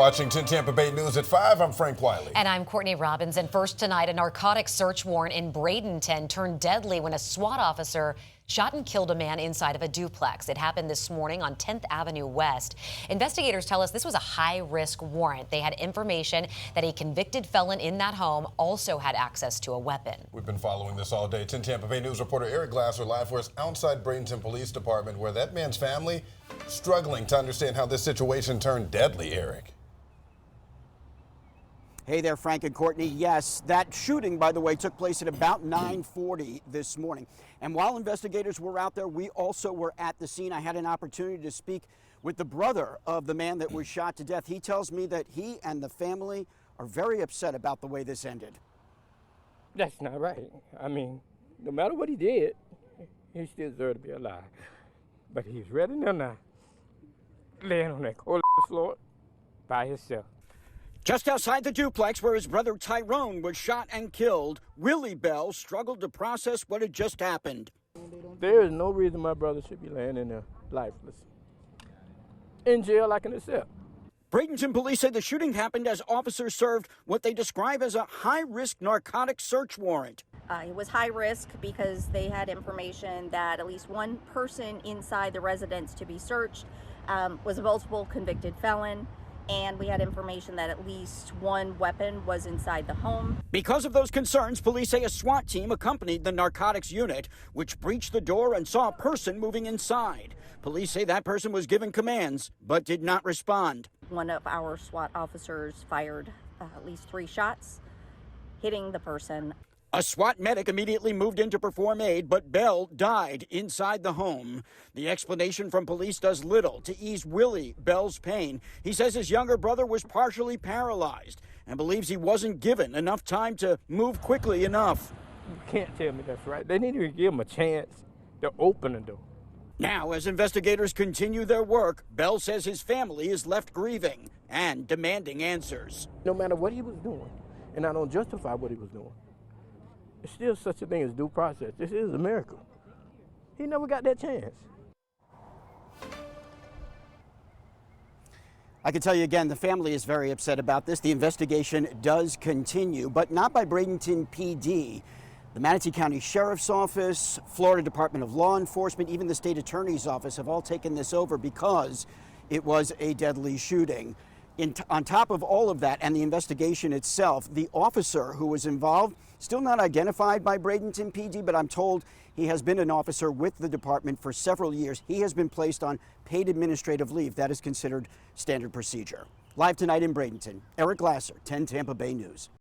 Watching 10 Tampa Bay News at 5, I'm Frank Wiley. And I'm Courtney Robbins. And first tonight, a narcotics search warrant in Bradenton turned deadly when a SWAT officer shot and killed a man inside of a duplex. It happened this morning on 10th Avenue West. Investigators tell us this was a high-risk warrant. They had information that a convicted felon in that home also had access to a weapon. We've been following this all day. 10 Tampa Bay News reporter Eric Glasser live for us outside Bradenton Police Department, where that man's family struggling to understand how this situation turned deadly, Eric. Hey there, Frank and Courtney. Yes, that shooting, by the way, took place at about 9:40 this morning. And while investigators were out there, we also were at the scene. I had an opportunity to speak with the brother of the man that was shot to death. He tells me that he and the family are very upset about the way this ended. That's not right. I mean, no matter what he did, he still deserved to be alive. But he's ready now, laying on that cold floor by himself. Just outside the duplex where his brother Tyrone was shot and killed, Willie Bell struggled to process what had just happened. There is no reason my brother should be laying in there lifeless. In jail, I can accept. Bradenton police say the shooting happened as officers served what they describe as a high-risk narcotics search warrant. It was high risk because they had information that at least one person inside the residence to be searched was a multiple convicted felon. And we had information that at least one weapon was inside the home. Because of those concerns, police say a SWAT team accompanied the narcotics unit, which breached the door and saw a person moving inside. Police say that person was given commands, but did not respond. One of our SWAT officers fired at least 3 shots, hitting the person. A SWAT medic immediately moved in to perform aid, but Bell died inside the home. The explanation from police does little to ease Willie Bell's pain. He says his younger brother was partially paralyzed and believes he wasn't given enough time to move quickly enough. You can't tell me that's right. They need to give him a chance to open the door. Now, as investigators continue their work, Bell says his family is left grieving and demanding answers. No matter what he was doing, and I don't justify what he was doing, there's still such a thing as due process. This is America. He never got that chance. I can tell you again, the family is very upset about this. The investigation does continue, but not by Bradenton PD. The Manatee County Sheriff's Office, Florida Department of Law Enforcement, even the state attorney's office have all taken this over because it was a deadly shooting. On top of all of that and the investigation itself, the officer who was involved, still not identified by Bradenton PD, but I'm told he has been an officer with the department for several years. He has been placed on paid administrative leave. That is considered standard procedure. Live tonight in Bradenton, Eric Glasser, 10 Tampa Bay News.